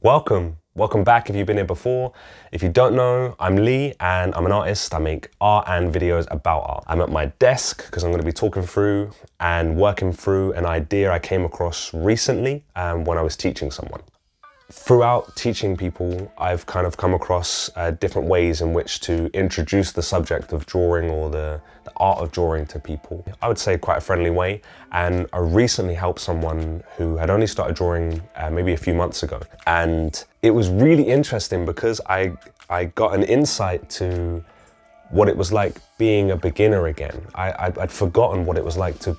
Welcome back if you've been here before. If you don't know, I'm Lee and I'm an artist. I make art and videos about art. I'm at my desk because I'm going to be talking through and working through an idea I came across recently when I was teaching someone. Throughout teaching people, I've kind of come across different ways in which to introduce the subject of drawing or the art of drawing to people. I would say quite a friendly way, and I recently helped someone who had only started drawing maybe a few months ago. And it was really interesting because I got an insight to what it was like being a beginner again. I'd forgotten what it was like to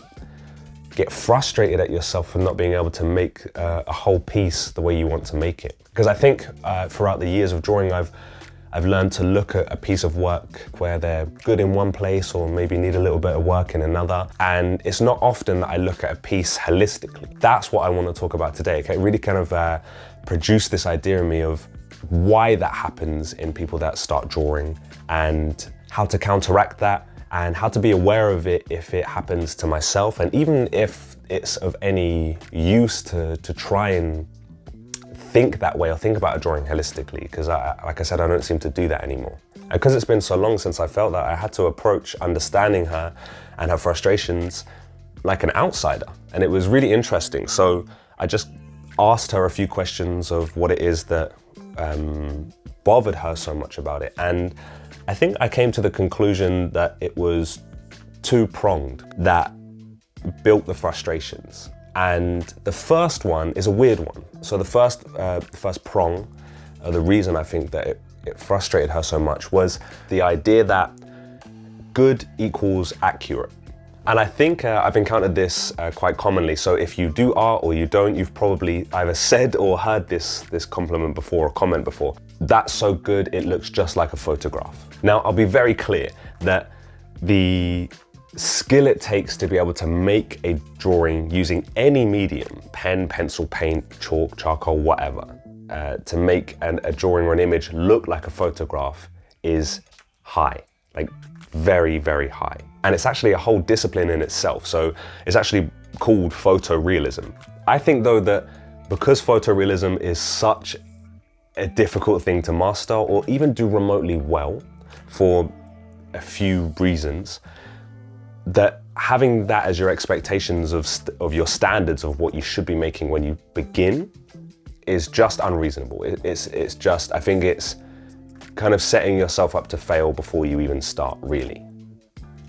get frustrated at yourself for not being able to make a whole piece the way you want to make it. Because I think throughout the years of drawing, I've learned to look at a piece of work where they're good in one place or maybe need a little bit of work in another. And it's not often that I look at a piece holistically. That's what I want to talk about today. Okay, really kind of produce this idea in me of why that happens in people that start drawing and how to counteract that, and how to be aware of it if it happens to myself, and even if it's of any use to try and think that way or think about a drawing holistically, because like I said, I don't seem to do that anymore. And because it's been so long since I felt that, I had to approach understanding her and her frustrations like an outsider, and it was really interesting. So I just asked her a few questions of what it is that bothered her so much about it, and I think I came to the conclusion that it was two-pronged that built the frustrations. And the first one is a weird one. So the first prong, the reason I think that it frustrated her so much was the idea that good equals accurate. And I think I've encountered this quite commonly. So if you do art or you don't, you've probably either said or heard this compliment before or comment before. That's so good, it looks just like a photograph. Now, I'll be very clear that the skill it takes to be able to make a drawing using any medium, pen, pencil, paint, chalk, charcoal, whatever, to make a drawing or an image look like a photograph is high, like very, very high. And it's actually a whole discipline in itself. So it's actually called photorealism. I think though that because photorealism is such a difficult thing to master or even do remotely well for a few reasons, that having that as your expectations of your standards of what you should be making when you begin is just unreasonable. It's just, I think it's kind of setting yourself up to fail before you even start, really.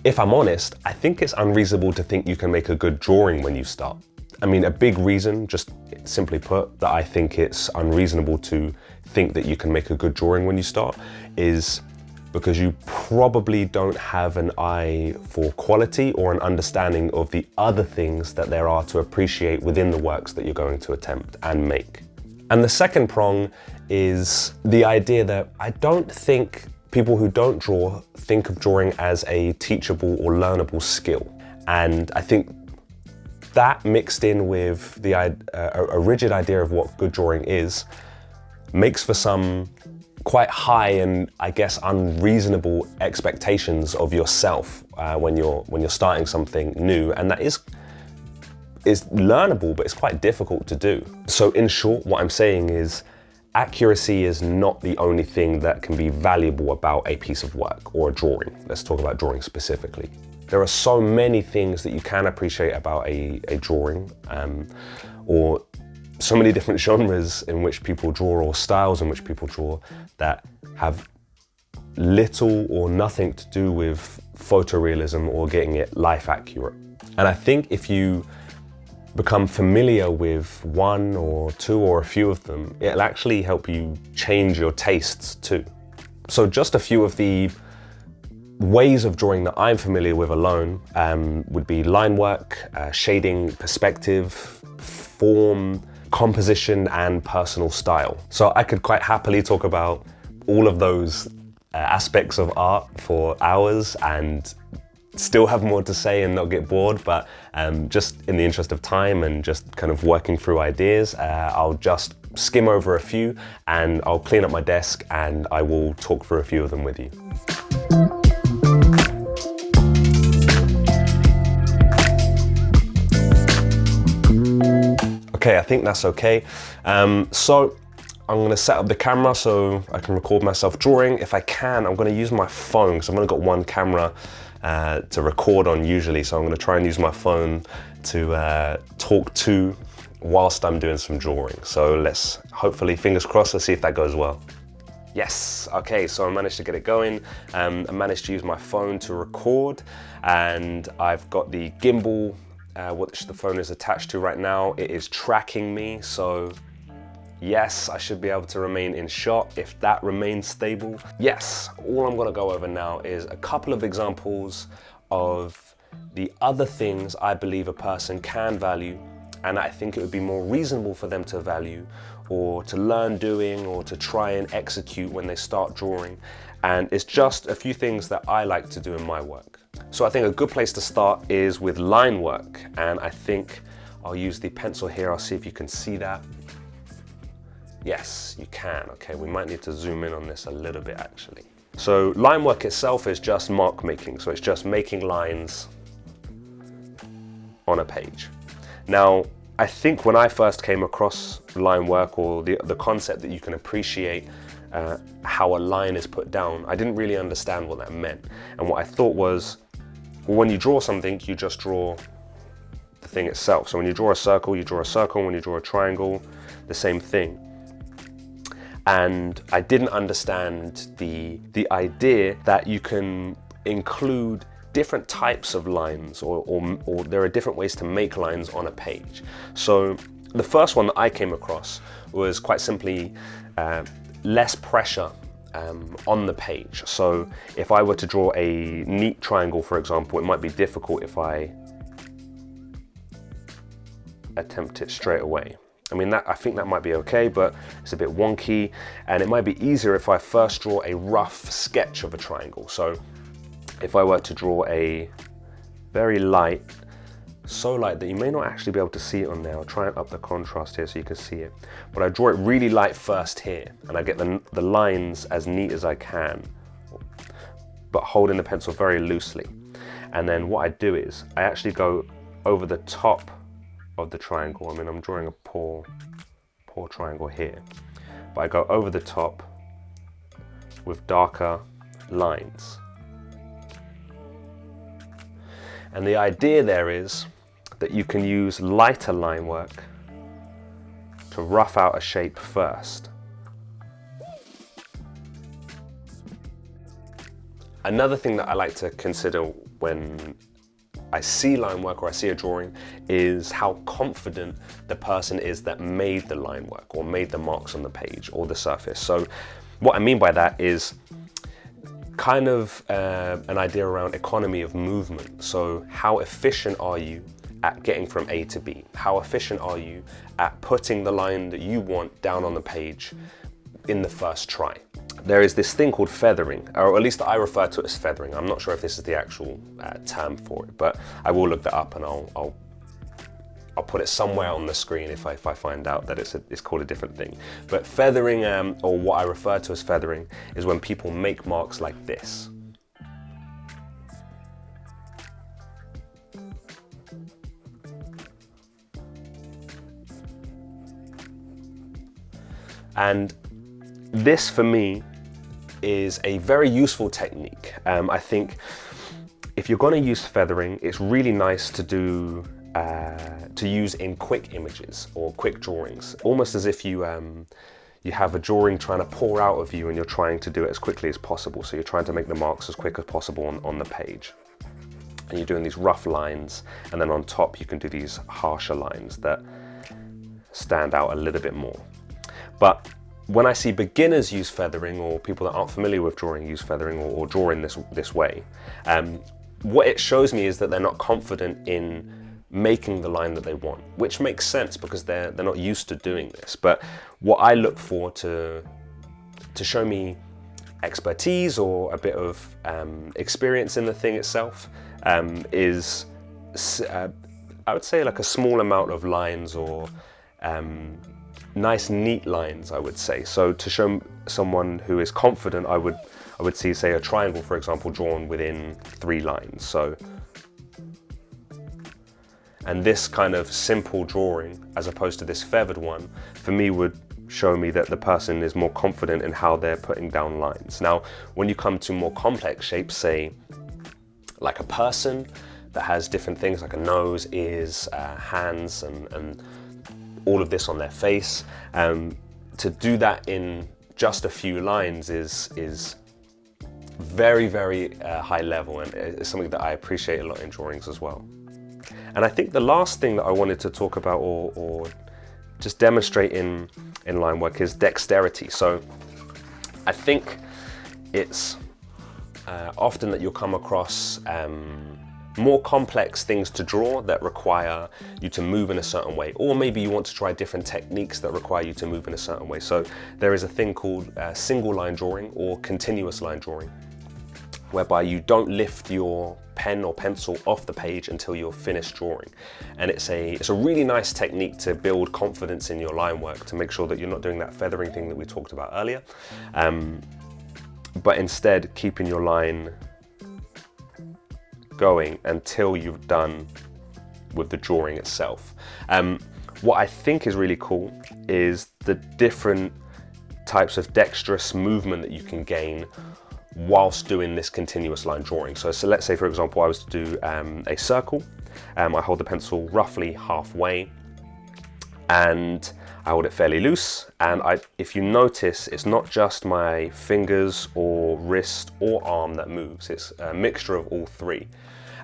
If I'm honest, I think it's unreasonable to think you can make a good drawing when you start. I mean, a big reason, just simply put, that I think it's unreasonable to think that you can make a good drawing when you start is because you probably don't have an eye for quality or an understanding of the other things that there are to appreciate within the works that you're going to attempt and make. And the second prong is the idea that I don't think people who don't draw think of drawing as a teachable or learnable skill. And I think that mixed in with a rigid idea of what good drawing is makes for some quite high and I guess unreasonable expectations of yourself when you're starting something new, and that is learnable, but it's quite difficult to do. So in short, what I'm saying is accuracy is not the only thing that can be valuable about a piece of work or a drawing. Let's talk about drawing specifically. There are so many things that you can appreciate about a drawing, or so many different genres in which people draw or styles in which people draw that have little or nothing to do with photorealism or getting it life accurate. And I think if you become familiar with one or two or a few of them, it'll actually help you change your tastes too. So just a few of the ways of drawing that I'm familiar with alone would be line work, shading, perspective, form, composition, and personal style. So I could quite happily talk about all of those aspects of art for hours and still have more to say and not get bored, but just in the interest of time and just kind of working through ideas, I'll just skim over a few and I'll clean up my desk and I will talk through a few of them with you. Okay, I think that's okay. So I'm gonna set up the camera so I can record myself drawing. If I can, I'm gonna use my phone because I've only got one camera to record on usually. So I'm gonna try and use my phone to talk to whilst I'm doing some drawing. So let's, hopefully, fingers crossed, let's see if that goes well. Yes, okay, so I managed to get it going. I managed to use my phone to record, and I've got the gimbal, which the phone is attached to right now. It is tracking me, so yes, I should be able to remain in shot if that remains stable. Yes, all I'm gonna go over now is a couple of examples of the other things I believe a person can value, and I think it would be more reasonable for them to value or to learn doing or to try and execute when they start drawing. And it's just a few things that I like to do in my work. So I think a good place to start is with line work. And I think I'll use the pencil here. I'll see if you can see that. Yes, you can. Okay, we might need to zoom in on this a little bit actually. So line work itself is just mark making. So it's just making lines on a page. Now, I think when I first came across line work, or the concept that you can appreciate how a line is put down, I didn't really understand what that meant. And what I thought was, well, when you draw something, you just draw the thing itself. So when you draw a circle, you draw a circle. When you draw a triangle, the same thing. And I didn't understand the idea that you can include different types of lines, or there are different ways to make lines on a page. So the first one that I came across was quite simply less pressure on the page. So if I were to draw a neat triangle, for example, it might be difficult if I attempt it straight away. I mean, I think that might be okay, but it's a bit wonky, and it might be easier if I first draw a rough sketch of a triangle. So if I were to draw a very light, so light that you may not actually be able to see it on there. I'll try and up the contrast here so you can see it. But I draw it really light first here, and I get the lines as neat as I can, but holding the pencil very loosely. And then what I do is I actually go over the top of the triangle. I mean, I'm drawing a poor triangle here, but I go over the top with darker lines. And the idea there is that you can use lighter line work to rough out a shape first. Another thing that I like to consider when I see line work or I see a drawing is how confident the person is that made the line work or made the marks on the page or the surface. So what I mean by that is kind of an idea around economy of movement. So how efficient are you at getting from A to B? How efficient are you at putting the line that you want down on the page in the first try? There is this thing called feathering, or at least I refer to it as feathering. I'm not sure if this is the actual term for it, but I will look that up, and I'll put it somewhere on the screen if I find out that it's called a different thing. But feathering, or what I refer to as feathering, is when people make marks like this. And this, for me, is a very useful technique. I think if you're going to use feathering, it's really nice to do to use in quick images or quick drawings, almost as if you have a drawing trying to pour out of you and you're trying to do it as quickly as possible. So you're trying to make the marks as quick as possible on the page. And you're doing these rough lines, and then on top you can do these harsher lines that stand out a little bit more. But when I see beginners use feathering, or people that aren't familiar with drawing use feathering, or drawing this way, what it shows me is that they're not confident in making the line that they want, which makes sense because they're not used to doing this. But what I look for to show me expertise or a bit of experience in the thing itself is, I would say, like a small amount of lines, or nice neat lines, I would say. So to show someone who is confident, I would see, say, a triangle, for example, drawn within 3 lines. So, and this kind of simple drawing, as opposed to this feathered one, for me would show me that the person is more confident in how they're putting down lines. Now, when you come to more complex shapes, say like a person that has different things like a nose, ears, hands, and all of this on their face, to do that in just a few lines is very, very high level, and it's something that I appreciate a lot in drawings as well. And I think the last thing that I wanted to talk about or just demonstrate in line work is dexterity. So I think it's often that you'll come across more complex things to draw that require you to move in a certain way, or maybe you want to try different techniques that require you to move in a certain way. So there is a thing called single line drawing or continuous line drawing, whereby you don't lift your pen or pencil off the page until you're finished drawing. And it's a really nice technique to build confidence in your line work, to make sure that you're not doing that feathering thing that we talked about earlier, but instead keeping your line going until you've done with the drawing itself. What I think is really cool is the different types of dexterous movement that you can gain whilst doing this continuous line drawing. So let's say, for example, I was to do a circle. I hold the pencil roughly halfway and I hold it fairly loose. And if you notice, it's not just my fingers or wrist or arm that moves, it's a mixture of all three.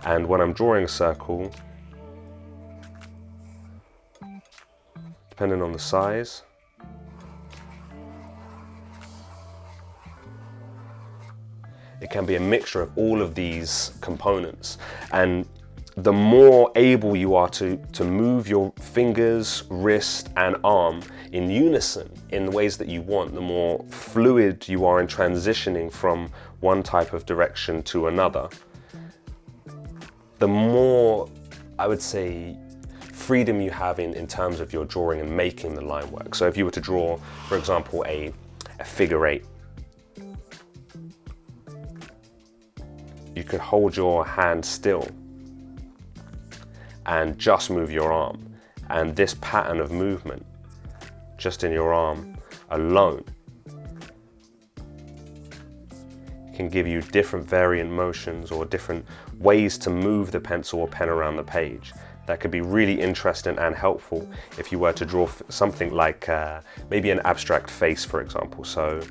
And when I'm drawing a circle, depending on the size, it can be a mixture of all of these components. And the more able you are to move your fingers, wrist, and arm in unison in the ways that you want, the more fluid you are in transitioning from one type of direction to another, the more, I would say, freedom you have in terms of your drawing and making the line work. So if you were to draw, for example, a figure eight, you could hold your hand still and just move your arm. And this pattern of movement, just in your arm alone, can give you different variant motions or different ways to move the pencil or pen around the page. That could be really interesting and helpful if you were to draw something like maybe an abstract face, for example. So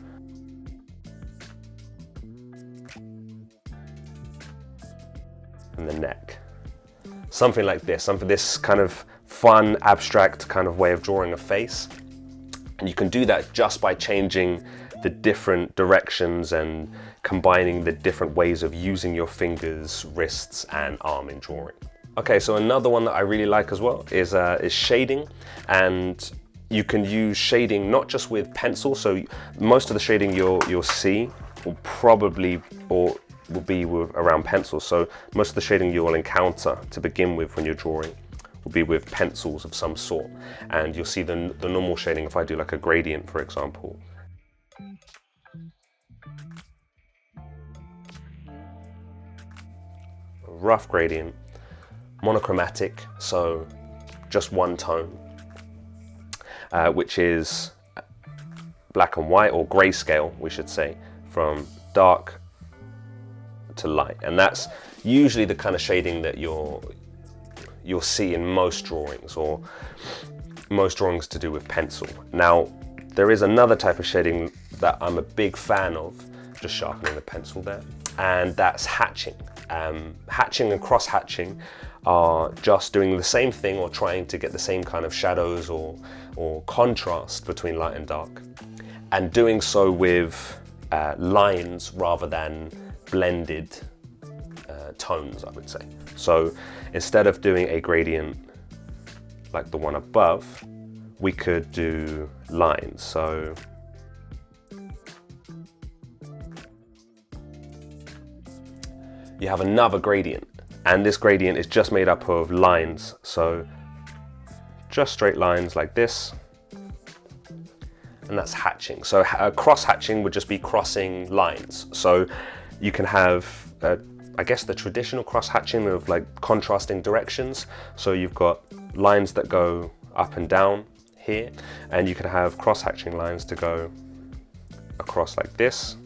and the neck, something like this kind of fun, abstract kind of way of drawing a face. And you can do that just by changing the different directions and combining the different ways of using your fingers, wrists, and arm in drawing. Okay, so another one that I really like as well is shading. And you can use shading not just with pencil. So most of the shading you'll see will probably will be around pencils. So most of the shading you will encounter to begin with when you're drawing will be with pencils of some sort. And you'll see the normal shading if I do like a gradient, for example. A rough gradient, monochromatic, so just one tone, which is black and white, or grayscale, we should say, from dark to light. And that's usually the kind of shading that you'll see in most drawings, or most drawings to do with pencil. Now, there is another type of shading that I'm a big fan of, just sharpening the pencil there, and that's hatching. Hatching and cross-hatching are just doing the same thing, or trying to get the same kind of shadows or contrast between light and dark, and doing so with lines rather than blended tones, I would say. So instead of doing a gradient like the one above, we could do lines. So you have another gradient, and this gradient is just made up of lines. So just straight lines like this, and that's hatching. So cross hatching would just be crossing lines. So you can have I guess the traditional cross hatching of like contrasting directions. So you've got lines that go up and down here, and you can have cross-hatching lines to go across like this.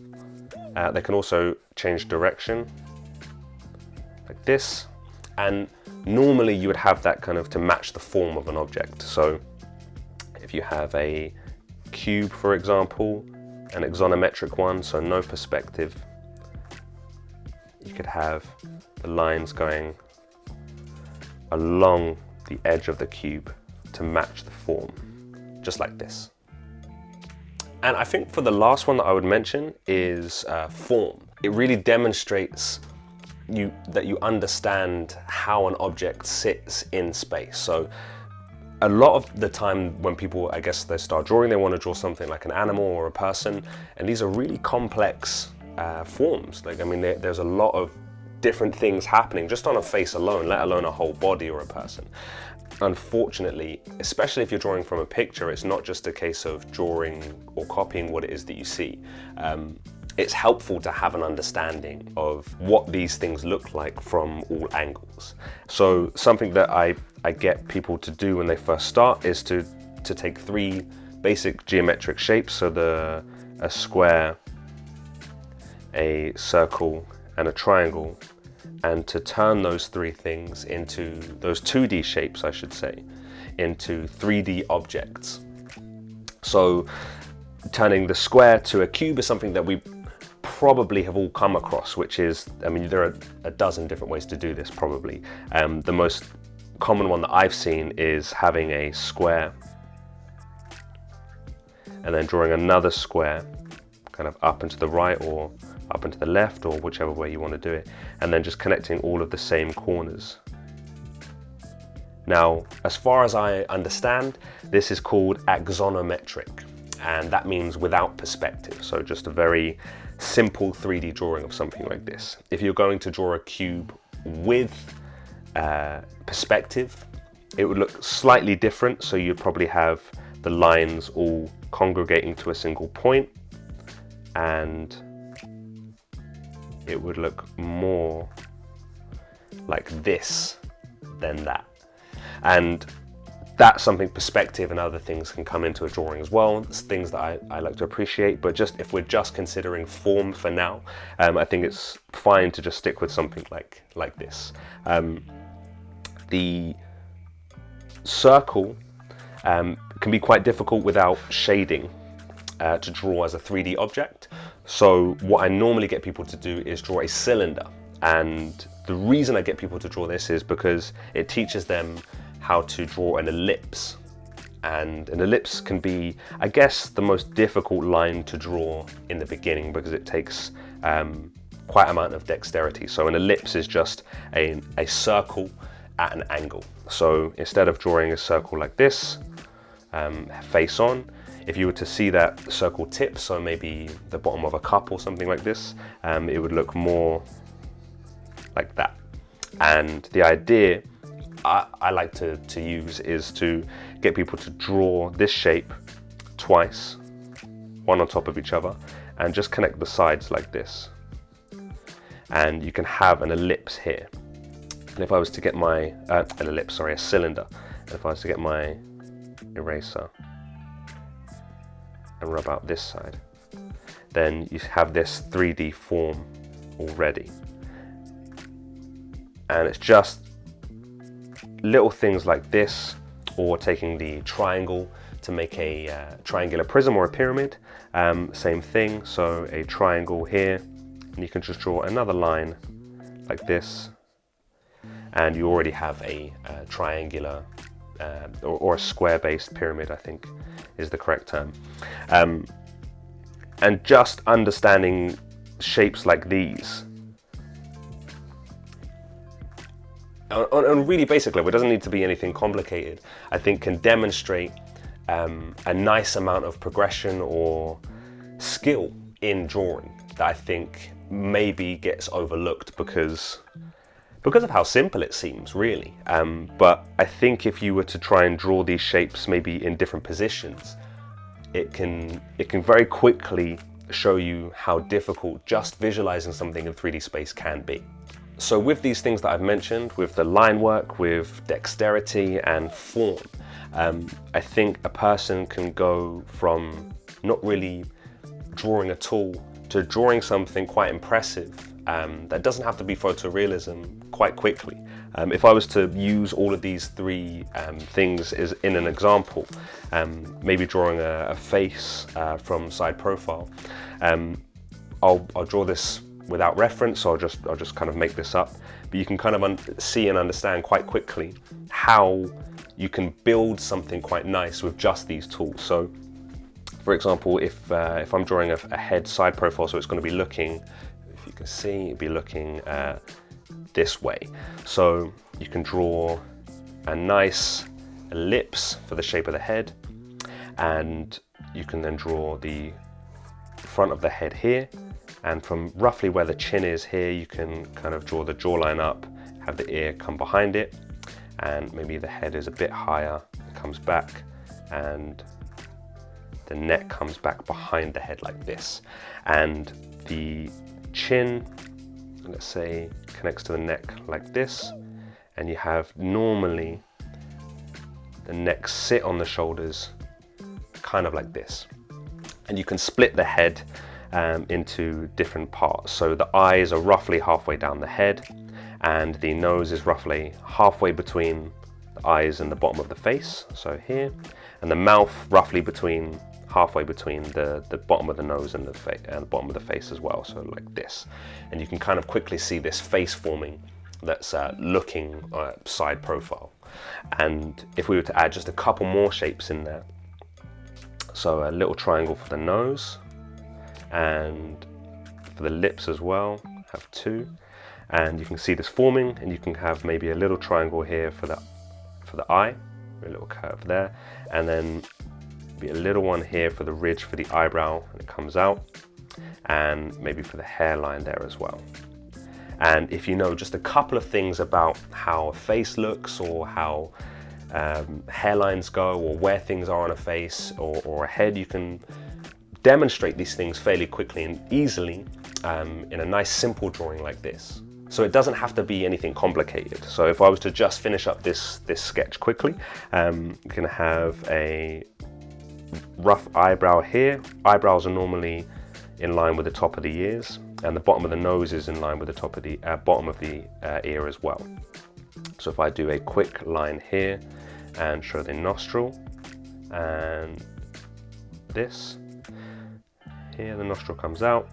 They can also change direction like this, and normally you would have that kind of to match the form of an object. So if you have a cube, for example, an axonometric one, so no perspective, you could have the lines going along the edge of the cube to match the form, just like this. And I think for the last one that I would mention is form. It really demonstrates that you understand how an object sits in space. So a lot of the time when people, I guess, they start drawing, they want to draw something like an animal or a person, and these are really complex forms. Like, I mean, there's a lot of different things happening just on a face alone, let alone a whole body or a person. Unfortunately, especially if you're drawing from a picture, it's not just a case of drawing or copying what it is that you see. It's helpful to have an understanding of what these things look like from all angles. So something that I get people to do when they first start is to take 3 basic geometric shapes, so a square, a circle, and a triangle, and to turn those 3 things into, those 2D shapes, I should say, into 3D objects. So turning the square to a cube is something that we probably have all come across, which is, I mean, there are a dozen different ways to do this probably. The most common one that I've seen is having a square and then drawing another square kind of up and to the right or up and to the left, or whichever way you want to do it, and then just connecting all of the same corners. Now, as far as I understand, this is called axonometric, and that means without perspective. So just a very simple 3D drawing of something like this. If you're going to draw a cube with perspective, it would look slightly different. So you'd probably have the lines all congregating to a single point, and it would look more like this than that. And that's something perspective and other things can come into a drawing as well. It's things that I like to appreciate, but just if we're just considering form for now, I think it's fine to just stick with something like this. The circle can be quite difficult without shading to draw as a 3D object. So what I normally get people to do is draw a cylinder. And the reason I get people to draw this is because it teaches them how to draw an ellipse. And an ellipse can be, I guess, the most difficult line to draw in the beginning because it takes quite an amount of dexterity. So an ellipse is just a circle at an angle. So instead of drawing a circle like this, face on, if you were to see that circle tip, so maybe the bottom of a cup or something like this, it would look more like that. And the idea I like to use is to get people to draw this shape twice, one on top of each other, and just connect the sides like this. And you can have an ellipse here. And if I was to get my, a cylinder, and if I was to get my eraser and rub out this side, then you have this 3D form already. And it's just little things like this, or taking the triangle to make a triangular prism or a pyramid. Same thing, so a triangle here, and you can just draw another line like this, and you already have a triangular or a square-based pyramid, I think is the correct term. And just understanding shapes like these, on really basic level, it doesn't need to be anything complicated, I think can demonstrate a nice amount of progression or skill in drawing that I think maybe gets overlooked because of how simple it seems, really. But I think if you were to try and draw these shapes maybe in different positions, it can very quickly show you how difficult just visualizing something in 3D space can be. So with these things that I've mentioned, with the line work, with dexterity and form, I think a person can go from not really drawing at all to drawing something quite impressive that doesn't have to be photorealism quite quickly. If I was to use all of these three things as in an example, maybe drawing a face from side profile, I'll draw this without reference, so I'll just kind of make this up. But you can kind of see and understand quite quickly how you can build something quite nice with just these tools. So, for example, if I'm drawing a head side profile, so it's going to be looking, if you can see, it'd be looking this way. So you can draw a nice ellipse for the shape of the head, and you can then draw the front of the head here, and from roughly where the chin is here, you can kind of draw the jawline up, have the ear come behind it, and maybe the head is a bit higher, comes back, and the neck comes back behind the head like this, and the chin, let's say, connects to the neck like this, and you have normally the neck sit on the shoulders kind of like this. And you can split the head into different parts. So the eyes are roughly halfway down the head, and the nose is roughly halfway between the eyes and the bottom of the face, so here, and the mouth roughly halfway between the bottom of the nose and the bottom of the face as well, so like this. And you can kind of quickly see this face forming that's looking side profile. And if we were to add just a couple more shapes in there, so a little triangle for the nose, and for the lips as well, have two, and you can see this forming, and you can have maybe a little triangle here for the eye, a little curve there, and then be a little one here for the ridge for the eyebrow, and it comes out, and maybe for the hairline there as well. And if you know just a couple of things about how a face looks, or how hairlines go, or where things are on a face or a head, you can demonstrate these things fairly quickly and easily in a nice simple drawing like this. So it doesn't have to be anything complicated. So if I was to just finish up this sketch quickly, you can have a rough eyebrow here. Eyebrows are normally in line with the top of the ears, and the bottom of the nose is in line with the top of the bottom of the ear as well. So if I do a quick line here and show the nostril, and this here, the nostril comes out,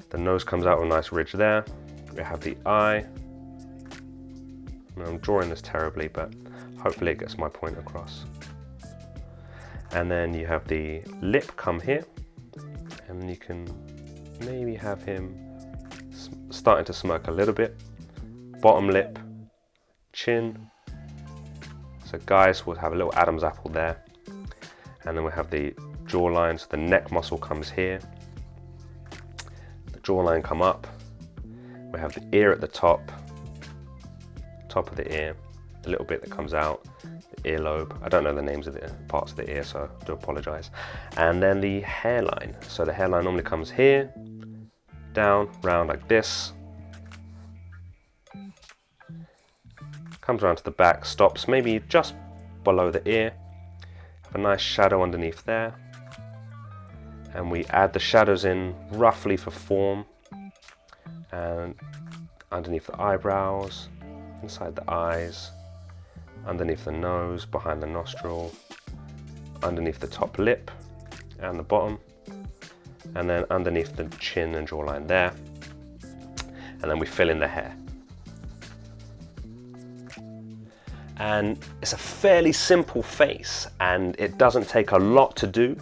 the nose comes out with a nice ridge there, we have the eye. I'm drawing this terribly, but hopefully it gets my point across. And then you have the lip come here, and you can maybe have him starting to smirk a little bit. Bottom lip, chin. So guys, we'll have a little Adam's apple there. And then we have the jawline, so the neck muscle comes here. The jawline come up. We have the ear at the top of the ear, a little bit that comes out, the earlobe. I don't know the names of the parts of the ear, so I do apologize. And then the hairline. So the hairline normally comes here, down, round like this. Comes around to the back, stops maybe just below the ear. Have a nice shadow underneath there. And we add the shadows in roughly for form. And underneath the eyebrows, inside the eyes, underneath the nose, behind the nostril, underneath the top lip and the bottom, and then underneath the chin and jawline there. And then we fill in the hair. And it's a fairly simple face, and it doesn't take a lot to do.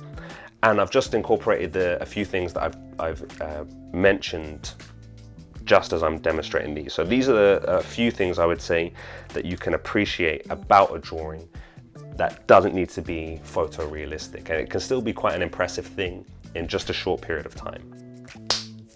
And I've just incorporated a few things that I've mentioned just as I'm demonstrating these. So these are a few things I would say that you can appreciate about a drawing that doesn't need to be photorealistic, and it can still be quite an impressive thing in just a short period of time.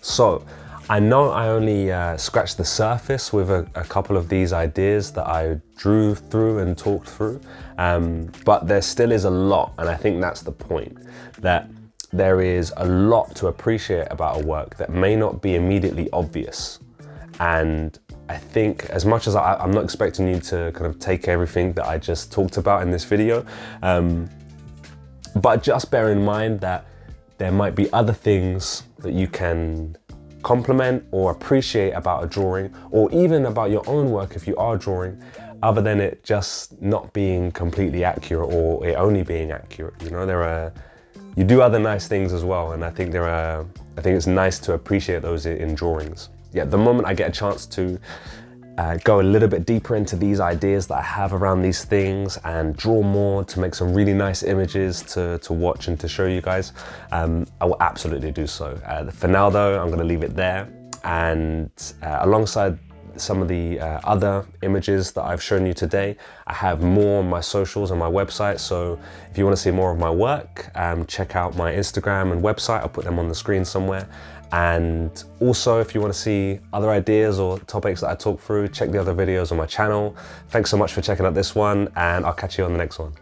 So I know I only scratched the surface with a couple of these ideas that I drew through and talked through, but there still is a lot, and I think that's the point, that there is a lot to appreciate about a work that may not be immediately obvious. And I think as much as I'm not expecting you to kind of take everything that I just talked about in this video, but just bear in mind that there might be other things that you can compliment or appreciate about a drawing, or even about your own work if you are drawing, other than it just not being completely accurate or it only being accurate. You know, you do other nice things as well, and I think it's nice to appreciate those in drawings. Yeah, the moment I get a chance to go a little bit deeper into these ideas that I have around these things and draw more to make some really nice images to watch and to show you guys, I will absolutely do so. For now though, I'm gonna leave it there, and alongside some of the other images that I've shown you today, I have more on my socials and my website. So if you want to see more of my work, check out my Instagram and website. I'll put them on the screen somewhere. And also, if you want to see other ideas or topics that I talk through, check the other videos on my channel. Thanks so much for checking out this one, and I'll catch you on the next one.